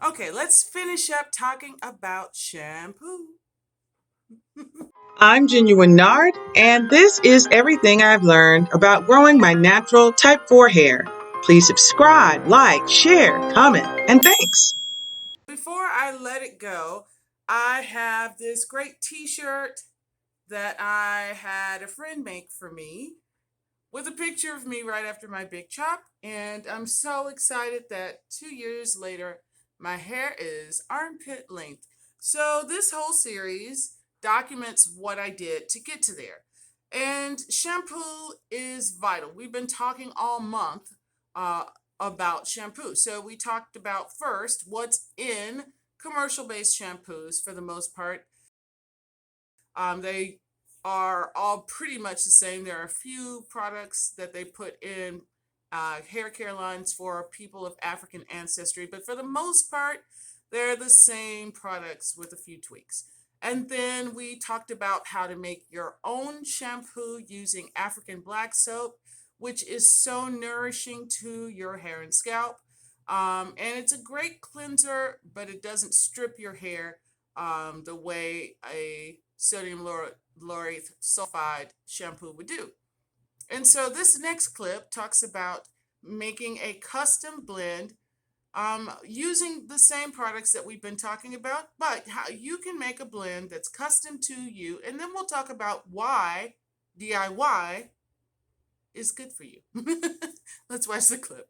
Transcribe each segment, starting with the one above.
Okay, let's finish up talking about shampoo. I'm Genuine Nard, and this is everything I've learned about growing my natural type 4 hair. Please subscribe, like, share, comment, and thanks. Before I let it go, I have this great t shirt that I had a friend make for me with a picture of me right after my big chop. And I'm so excited that 2 years later, my hair is armpit length. So this whole series documents what I did to get to there. And shampoo is vital. We've been talking all month uh, about shampoo. So we talked about first what's in commercial based shampoos for the most part. They are all pretty much the same. There are a few products that they put in hair care lines for people of African ancestry, but for the most part, they're the same products with a few tweaks. And then we talked about how to make your own shampoo using African black soap, which is so nourishing to your hair and scalp. And it's a great cleanser, but it doesn't strip your hair the way a laureth sulfide shampoo would do. And so this next clip talks about making a custom blend using the same products that we've been talking about, but how you can make a blend that's custom to you. And then we'll talk about why DIY is good for you. Let's watch the clip.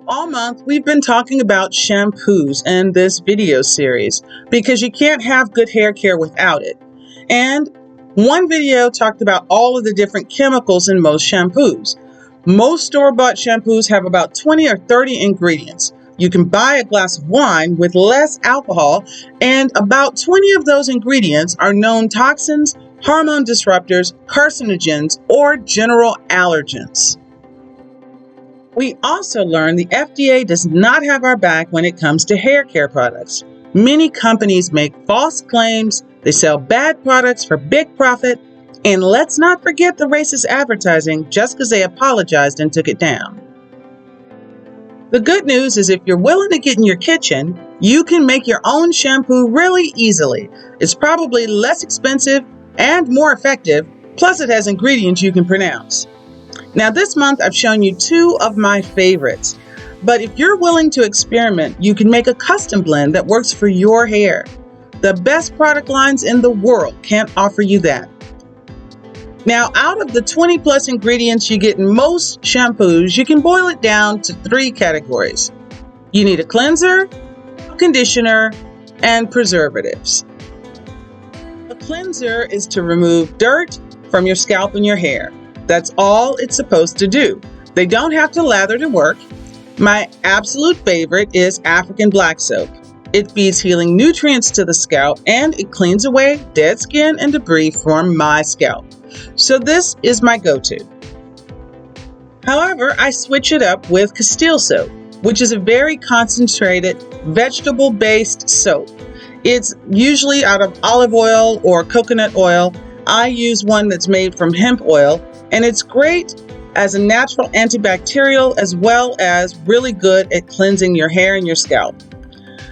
All month, we've been talking about shampoos in this video series because you can't have good hair care without it. And one video talked about all of the different chemicals in most shampoos. Most store-bought shampoos have about 20 or 30 ingredients. You can buy a glass of wine with less alcohol, and about 20 of those ingredients are known toxins, hormone disruptors, carcinogens, or general allergens. We also learned the FDA does not have our back when it comes to hair care products. Many companies make false claims, they sell bad products for big profit, and let's not forget the racist advertising just because they apologized and took it down. The good news is if you're willing to get in your kitchen, you can make your own shampoo really easily. It's probably less expensive and more effective, plus it has ingredients you can pronounce. Now this month I've shown you two of my favorites, but if you're willing to experiment, you can make a custom blend that works for your hair. The best product lines in the world can't offer you that. Now, out of the 20 plus ingredients you get in most shampoos, you can boil it down to 3 categories. You need a cleanser, a conditioner, and preservatives. A cleanser is to remove dirt from your scalp and your hair. That's all it's supposed to do. They don't have to lather to work. My absolute favorite is African black soap. It feeds healing nutrients to the scalp and it cleans away dead skin and debris from my scalp. So this is my go-to. However, I switch it up with Castile soap, which is a very concentrated vegetable-based soap. It's usually out of olive oil or coconut oil. I use one that's made from hemp oil, and it's great as a natural antibacterial as well as really good at cleansing your hair and your scalp.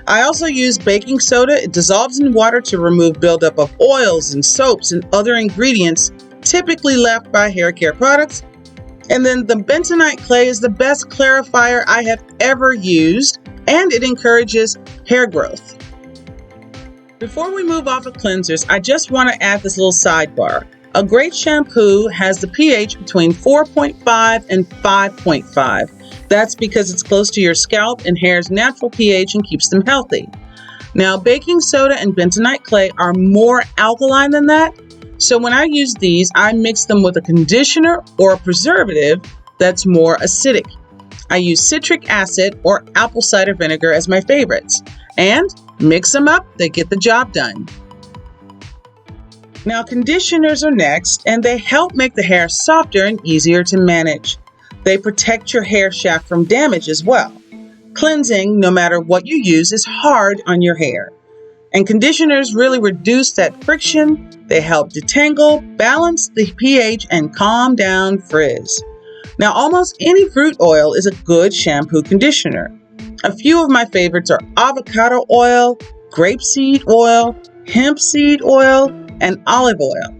I also use baking soda. It dissolves in water to remove buildup of oils and soaps and other ingredients typically left by hair care products. And then the bentonite clay is the best clarifier I have ever used, and it encourages hair growth. Before we move off of cleansers, I just want to add this little sidebar. A great shampoo has the pH between 4.5 and 5.5. That's because it's close to your scalp and hair's natural pH and keeps them healthy. Now, baking soda and bentonite clay are more alkaline than that. So when I use these, I mix them with a conditioner or a preservative that's more acidic. I use citric acid or apple cider vinegar as my favorites. And mix them up, they get the job done. Now, conditioners are next, and they help make the hair softer and easier to manage. They protect your hair shaft from damage as well. Cleansing, no matter what you use, is hard on your hair. And conditioners really reduce that friction. They help detangle, balance the pH, and calm down frizz. Now, almost any fruit oil is a good shampoo conditioner. A few of my favorites are avocado oil, grapeseed oil, hemp seed oil, and olive oil.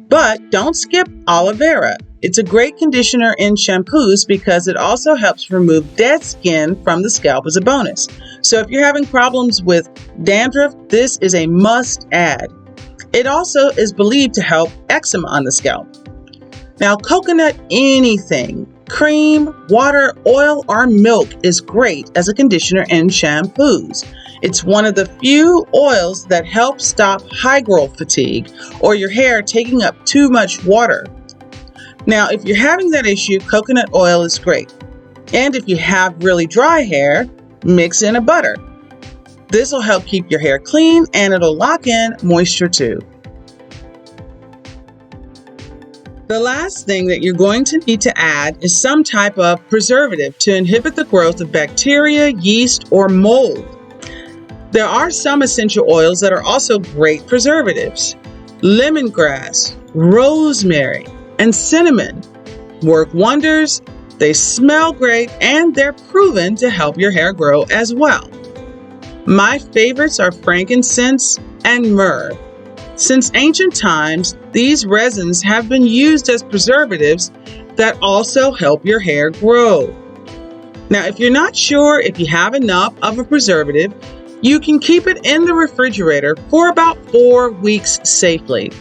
But don't skip aloe vera. It's a great conditioner in shampoos because it also helps remove dead skin from the scalp as a bonus. So if you're having problems with dandruff, this is a must add. It also is believed to help eczema on the scalp. Now, coconut anything, cream, water, oil, or milk is great as a conditioner in shampoos. It's one of the few oils that help stop high growth fatigue or your hair taking up too much water. Now, if you're having that issue, coconut oil is great. And if you have really dry hair, mix in a butter. This will help keep your hair clean and it'll lock in moisture too. The last thing that you're going to need to add is some type of preservative to inhibit the growth of bacteria, yeast, or mold. There are some essential oils that are also great preservatives. Lemongrass, rosemary, and cinnamon work wonders. They smell great and they're proven to help your hair grow as well. My favorites are frankincense and myrrh. Since ancient times, these resins have been used as preservatives that also help your hair grow. Now, if you're not sure if you have enough of a preservative, you can keep it in the refrigerator for about 4 weeks safely.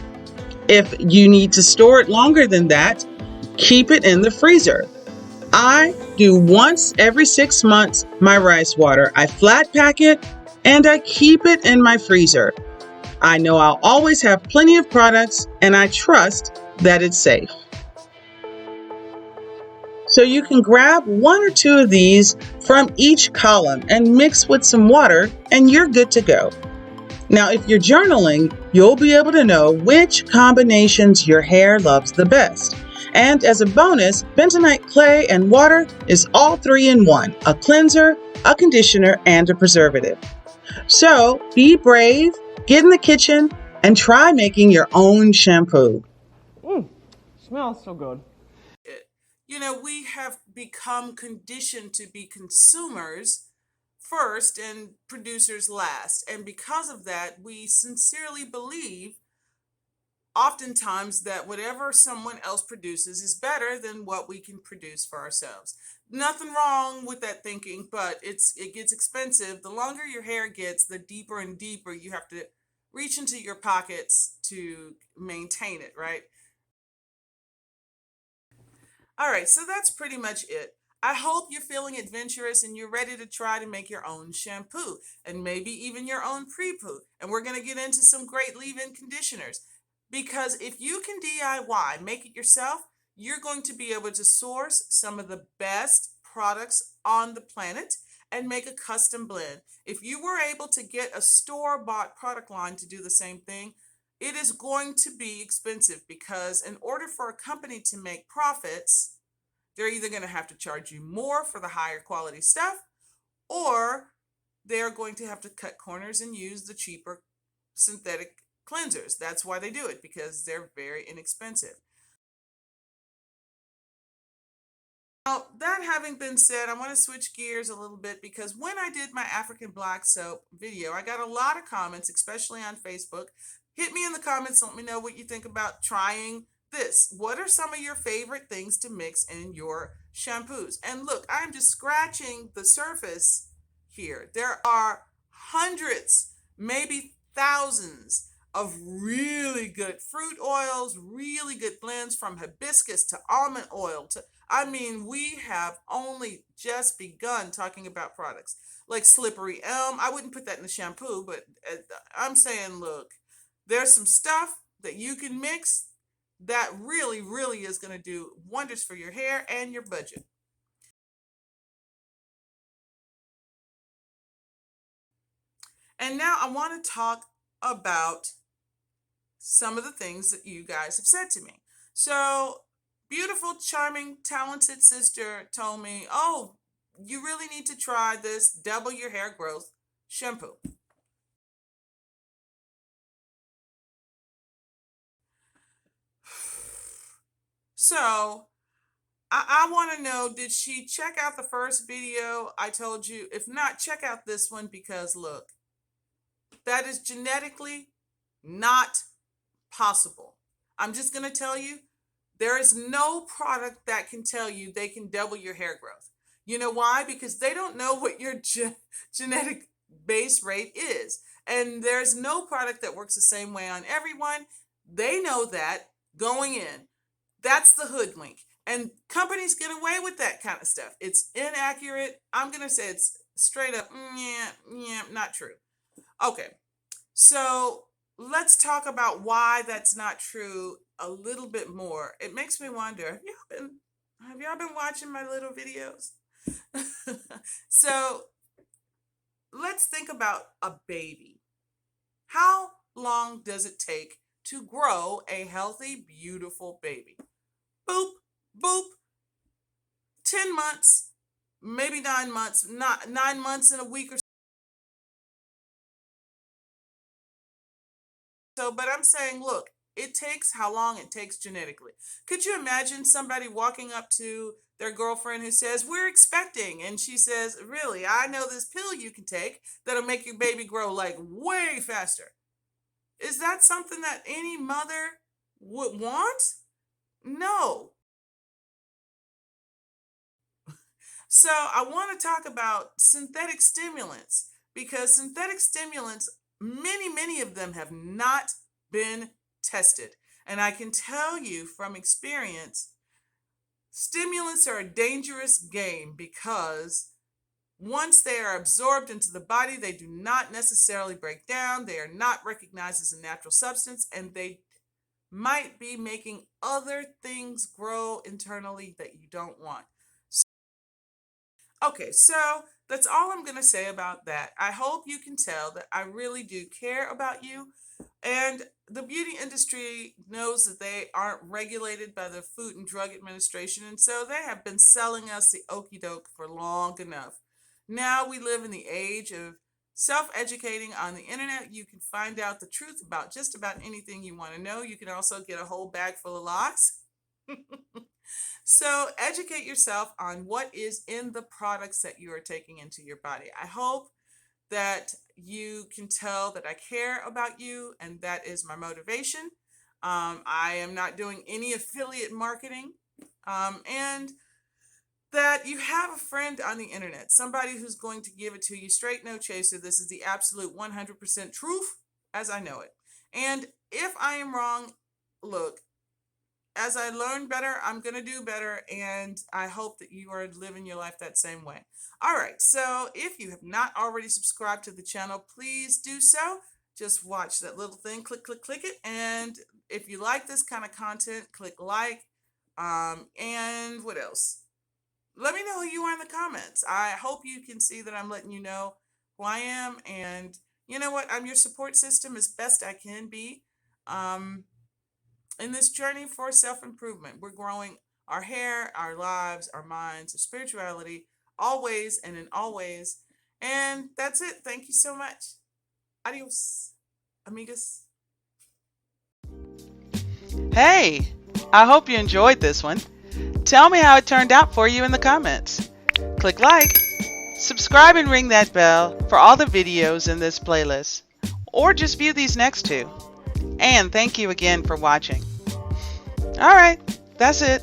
If you need to store it longer than that, keep it in the freezer. I do once every 6 months my rice water. I flat pack it and I keep it in my freezer. I know I'll always have plenty of products and I trust that it's safe. So you can grab 1 or 2 of these from each column and mix with some water and you're good to go. Now, if you're journaling, you'll be able to know which combinations your hair loves the best. And as a bonus, bentonite clay and water is all 3 in 1, a cleanser, a conditioner, and a preservative. So be brave, get in the kitchen, and try making your own shampoo. Smells so good. It. We have become conditioned to be consumers first and producers last. And because of that, we sincerely believe oftentimes that whatever someone else produces is better than what we can produce for ourselves. Nothing wrong with that thinking, but it gets expensive. The longer your hair gets, the deeper and deeper you have to reach into your pockets to maintain it, right? All right, so that's pretty much it. I hope you're feeling adventurous and you're ready to try to make your own shampoo and maybe even your own pre-poo. And we're going to get into some great leave-in conditioners because if you can DIY, make it yourself, you're going to be able to source some of the best products on the planet and make a custom blend. If you were able to get a store-bought product line to do the same thing, it is going to be expensive because in order for a company to make profits, they're either going to have to charge you more for the higher quality stuff or they're going to have to cut corners and use the cheaper synthetic cleansers. That's why they do it because they're very inexpensive. Now, that having been said, I want to switch gears a little bit because when I did my African black soap video, I got a lot of comments, especially on Facebook. Hit me in the comments, let me know what you think about trying this. What are some of your favorite things to mix in your shampoos? And look, I'm just scratching the surface here. There are hundreds, maybe thousands of really good fruit oils, really good blends from hibiscus to almond oil to we have only just begun talking about products like slippery elm. I wouldn't put that in the shampoo, but I'm saying, look, there's some stuff that you can mix that really, really is going to do wonders for your hair and your budget. And now I want to talk about some of the things that you guys have said to me. So, beautiful, charming, talented sister told me, oh, you really need to try this double your hair growth shampoo. So, I want to know, did she check out the first video I told you? If not, check out this one because look, that is genetically not possible. I'm just going to tell you, there is no product that can tell you they can double your hair growth. You know why? Because they don't know what your genetic base rate is. And there's no product that works the same way on everyone. They know that going in. That's the hoodwink. And companies get away with that kind of stuff. It's inaccurate. I'm going to say it's straight up, not true. Okay, so let's talk about why that's not true a little bit more. It makes me wonder, have y'all been watching my little videos? So let's think about a baby. How long does it take to grow a healthy, beautiful baby? Boop, boop. 10 months, maybe 9 months, not 9 months in a week or so. But I'm saying, look, it takes how long it takes genetically. Could you imagine somebody walking up to their girlfriend who says, "We're expecting," and she says, "Really, I know this pill you can take that'll make your baby grow like way faster." Is that something that any mother would want? No. So I want to talk about synthetic stimulants because synthetic stimulants, many of them have not been tested. And I can tell you from experience, stimulants are a dangerous game because once they are absorbed into the body, they do not necessarily break down. They are not recognized as a natural substance, and they might be making other things grow internally that you don't want. Okay, so that's all I'm going to say about that. I hope you can tell that I really do care about you. And the beauty industry knows that they aren't regulated by the Food and Drug Administration. And so they have been selling us the okey doke for long enough. Now we live in the age of self-educating on the internet. You can find out the truth about just about anything you want to know. You can also get a whole bag full of lies. So educate yourself on what is in the products that you are taking into your body. I hope that you can tell that I care about you, and that is my motivation. I am not doing any affiliate marketing, and that you have a friend on the internet, somebody who's going to give it to you straight, no chaser. This is the absolute 100% truth as I know it. And if I am wrong, look, as I learn better, I'm going to do better. And I hope that you are living your life that same way. All right. So if you have not already subscribed to the channel, please do so. Just watch that little thing, click it. And if you like this kind of content, click like. And what else? Let me know who you are in the comments. I hope you can see that I'm letting you know who I am. And you know what? I'm your support system as best I can be. In this journey for self-improvement, we're growing our hair, our lives, our minds, our spirituality, always and in all ways. And that's it. Thank you so much. Adios, amigas. Hey, I hope you enjoyed this one. Tell me how it turned out for you in the comments. Click like, subscribe and ring that bell for all the videos in this playlist, or just view these next two. And thank you again for watching. Alright, that's it.